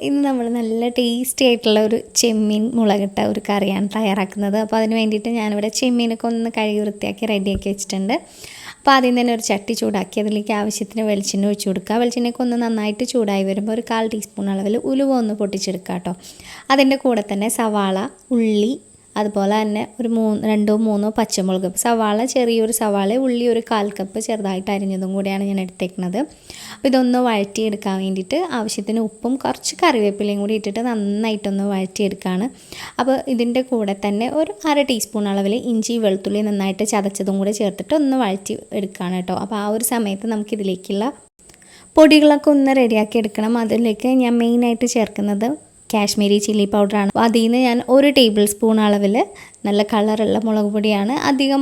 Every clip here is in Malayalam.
ഇന്ന് നമ്മൾ നല്ല ടേസ്റ്റി ആയിട്ടുള്ള ഒരു ചെമ്മീൻ മുളകിട്ട ഒരു കറിയാണ് തയ്യാറാക്കുന്നത്. അപ്പോൾ അതിന് വേണ്ടിയിട്ട് ഞാനിവിടെ ചെമ്മീനൊക്കെ ഒന്ന് കഴുകി വൃത്തിയാക്കി റെഡിയാക്കി വെച്ചിട്ടുണ്ട്. അപ്പോൾ ആദ്യം തന്നെ ഒരു ചട്ടി ചൂടാക്കി അതിലേക്ക് ആവശ്യത്തിന് വെളിച്ചെണ്ണ ഒഴിച്ച് കൊടുക്കുക. വെളിച്ചെണ്ണയൊക്കെ ഒന്ന് നന്നായിട്ട് ചൂടായി വരുമ്പോൾ ഒരു 1/4 ടീസ്പൂൺ അളവിൽ ഉലുവ ഒന്ന് പൊട്ടിച്ചെടുക്കുക കേട്ടോ. അതിൻ്റെ കൂടെ തന്നെ സവാള, ഉള്ളി, അതുപോലെ തന്നെ ഒരു 2-3 പച്ചമുളക്, സവാള ചെറിയൊരു സവാള, ഉള്ളി ഒരു 1/4 കപ്പ് ചെറുതായിട്ട് അരിഞ്ഞതും കൂടിയാണ് ഞാൻ എടുത്തേക്കുന്നത്. അപ്പോൾ ഇതൊന്ന് വഴറ്റിയെടുക്കാൻ വേണ്ടിയിട്ട് ആവശ്യത്തിന് ഉപ്പും കുറച്ച് കറിവേപ്പിലയും കൂടി ഇട്ടിട്ട് നന്നായിട്ടൊന്ന് വഴറ്റിയെടുക്കുകയാണ്. അപ്പോൾ ഇതിൻ്റെ കൂടെ തന്നെ ഒരു 1/2 ടീസ്പൂൺ അളവിൽ ഇഞ്ചി വെളുത്തുള്ളി നന്നായിട്ട് ചതച്ചതും കൂടി ചേർത്തിട്ട് ഒന്ന് വഴറ്റി എടുക്കുകയാണ് കേട്ടോ. അപ്പോൾ ആ ഒരു സമയത്ത് നമുക്കിതിലേക്കുള്ള പൊടികളൊക്കെ ഒന്ന് റെഡിയാക്കി എടുക്കണം. അതിലേക്ക് ഞാൻ മെയിനായിട്ട് ചേർക്കുന്നത് കാശ്മീരി ചില്ലി പൗഡറാണ്. അപ്പോൾ അതിൽ നിന്ന് ഞാൻ 1 ടേബിൾ സ്പൂൺ അളവിൽ നല്ല കളറുള്ള മുളക് പൊടിയാണ്. അധികം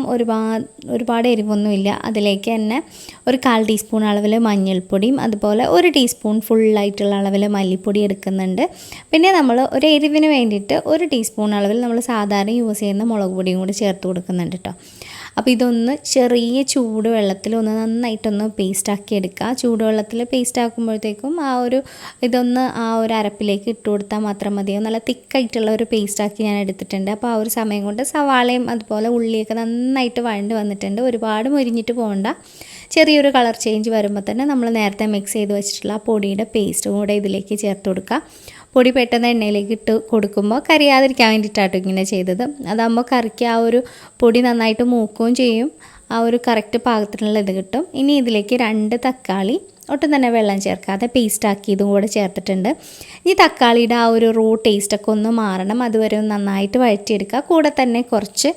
ഒരുപാട് എരിവൊന്നുമില്ല. അതിലേക്ക് തന്നെ ഒരു 1/4 ടീസ്പൂൺ അളവിൽ മഞ്ഞൾപ്പൊടിയും അതുപോലെ 1 ടീസ്പൂൺ ഫുള്ളായിട്ടുള്ള അളവിൽ മല്ലിപ്പൊടി എടുക്കുന്നുണ്ട്. പിന്നെ നമ്മൾ ഒരു എരിവിന് വേണ്ടിയിട്ട് 1 ടീസ്പൂൺ അളവിൽ നമ്മൾ സാധാരണ യൂസ് ചെയ്യുന്ന മുളക് പൊടിയും കൂടി ചേർത്ത് കൊടുക്കുന്നുണ്ട് കേട്ടോ. അപ്പോൾ ഇതൊന്ന് ചെറിയ ചൂട് വെള്ളത്തിൽ ഒന്ന് നന്നായിട്ടൊന്ന് പേസ്റ്റാക്കി എടുക്കുക. ചൂടുവെള്ളത്തിൽ പേസ്റ്റ് ആക്കുമ്പോഴത്തേക്കും ഇതൊന്ന് ആ ഒരു അരപ്പിലേക്ക് ഇട്ട് കൊടുത്താൽ മാത്രം മതിയാവും. നല്ല തിക്കായിട്ടുള്ള ഒരു പേസ്റ്റാക്കി ഞാൻ എടുത്തിട്ടുണ്ട്. അപ്പോൾ ആ ഒരു സമയം കൊണ്ട് സവാളയും അതുപോലെ ഉള്ളിയൊക്കെ നന്നായിട്ട് വഴണ്ട് വന്നിട്ടുണ്ട്. ഒരുപാട് മൊരിഞ്ഞിട്ട് പോകണ്ട. ചെറിയൊരു കളർ ചേഞ്ച് വരുമ്പോൾ തന്നെ നമ്മൾ നേരത്തെ മിക്സ് ചെയ്ത് വെച്ചിട്ടുള്ള ആ പൊടിയുടെ പേസ്റ്റും കൂടെ ഇതിലേക്ക് ചേർത്ത് കൊടുക്കുക. പൊടി പെട്ടെന്ന് എണ്ണയിലേക്ക് ഇട്ട് കൊടുക്കുമ്പോൾ കരിയാതിരിക്കാൻ വേണ്ടിയിട്ടാട്ടോ ഇങ്ങനെ ചെയ്തത്. അതാകുമ്പോൾ കറിക്ക് ആ ഒരു പൊടി നന്നായിട്ട് മൂക്കുകയും ചെയ്യും. ആ ഒരു കറക്റ്റ് പാകത്തിനുള്ള ഇത് കിട്ടും. ഇനി ഇതിലേക്ക് 2 തക്കാളി ഒട്ടും തന്നെ വെള്ളം ചേർക്കാതെ പേസ്റ്റാക്കിയതും കൂടെ ചേർത്തിട്ടുണ്ട്. ഈ തക്കാളിയുടെ ആ ഒരു റോ ടേസ്റ്റൊക്കെ ഒന്ന് മാറണം. അതുവരെ ഒന്ന് നന്നായിട്ട് വഴറ്റിയെടുക്കുക. കൂടെ തന്നെ കുറച്ച്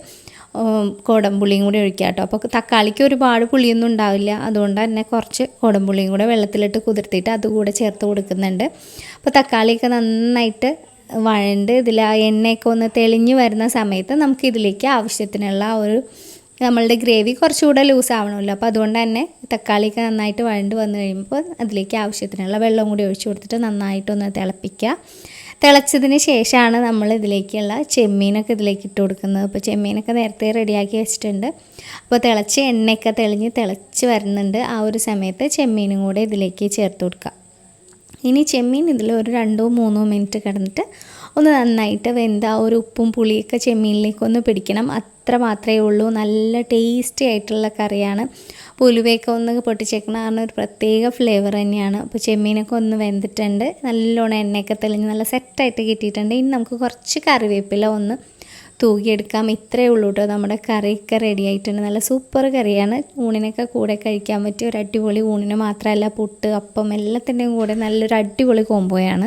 കുടംപുളിയും കൂടി ഒഴിക്കുക കേട്ടോ. അപ്പോൾ തക്കാളിക്ക് ഒരുപാട് പുളിയൊന്നും ഉണ്ടാവില്ല. അതുകൊണ്ട് തന്നെ കുറച്ച് കുടംപുളിയും കൂടെ വെള്ളത്തിലിട്ട് കുതിർത്തിട്ട് അതുകൂടെ ചേർത്ത് കൊടുക്കുന്നുണ്ട്. അപ്പോൾ തക്കാളിയൊക്കെ നന്നായിട്ട് വഴണ്ട് ഇതിൽ ആ എണ്ണയൊക്കെ ഒന്ന് തെളിഞ്ഞ് വരുന്ന സമയത്ത് നമുക്കിതിലേക്ക് ആവശ്യത്തിനുള്ള നമ്മളുടെ ഗ്രേവി കുറച്ചുകൂടെ ലൂസ് ആവണമല്ലോ. അപ്പോൾ അതുകൊണ്ട് തന്നെ തക്കാളിയൊക്കെ നന്നായിട്ട് വഴണ്ട് വന്നു കഴിയുമ്പോൾ അതിലേക്ക് ആവശ്യത്തിനുള്ള വെള്ളം കൂടി ഒഴിച്ച് കൊടുത്തിട്ട് നന്നായിട്ടൊന്ന് തിളപ്പിക്കുക. തിളച്ചതിന് ശേഷമാണ് നമ്മൾ ഇതിലേക്കുള്ള ചെമ്മീനൊക്കെ ഇതിലേക്ക് ഇട്ട് കൊടുക്കുന്നത്. അപ്പോൾ ചെമ്മീനൊക്കെ നേരത്തെ റെഡിയാക്കി വെച്ചിട്ടുണ്ട്. അപ്പോൾ എണ്ണയൊക്കെ തിളച്ച് വരുന്നുണ്ട്. ആ ഒരു സമയത്ത് ചെമ്മീനും കൂടെ ഇതിലേക്ക് ചേർത്ത് കൊടുക്കുക. ഇനി ചെമ്മീൻ ഇതിൽ ഒരു 2-3 മിനിറ്റ് കിടന്നിട്ട് ഒന്ന് നന്നായിട്ട് വെന്ത ആ ഒരു ഉപ്പും പുളിയൊക്കെ ചെമ്മീനിലേക്കൊന്ന് പിടിക്കണം. അത്ര മാത്രമേ ഉള്ളൂ. നല്ല ടേസ്റ്റി ആയിട്ടുള്ള കറിയാണ്. ഉലുവയൊക്കെ ഒന്ന് പൊട്ടിച്ചേക്കണം. കാരണം ഒരു പ്രത്യേക ഫ്ലേവർ തന്നെയാണ്. അപ്പോൾ ചെമ്മീനൊക്കെ ഒന്ന് വെന്തിട്ടുണ്ട്. നല്ലോണം എണ്ണയൊക്കെ തെളിഞ്ഞ് നല്ല സെറ്റായിട്ട് കിട്ടിയിട്ടുണ്ട്. ഇനി നമുക്ക് കുറച്ച് കറിവേപ്പില ഒന്ന് തൂകിയെടുക്കാം. ഇത്രയേ ഉള്ളൂ കേട്ടോ. നമ്മുടെ കറിയൊക്കെ റെഡി ആയിട്ടുണ്ട്. നല്ല സൂപ്പർ കറിയാണ്. ഊണിനൊക്കെ കൂടെ കഴിക്കാൻ പറ്റിയ ഒരു അടിപൊളി, ഊണിന് മാത്രമല്ല പുട്ട്, അപ്പം എല്ലാത്തിൻ്റെയും കൂടെ നല്ലൊരു അടിപൊളി കോംബോയാണ്.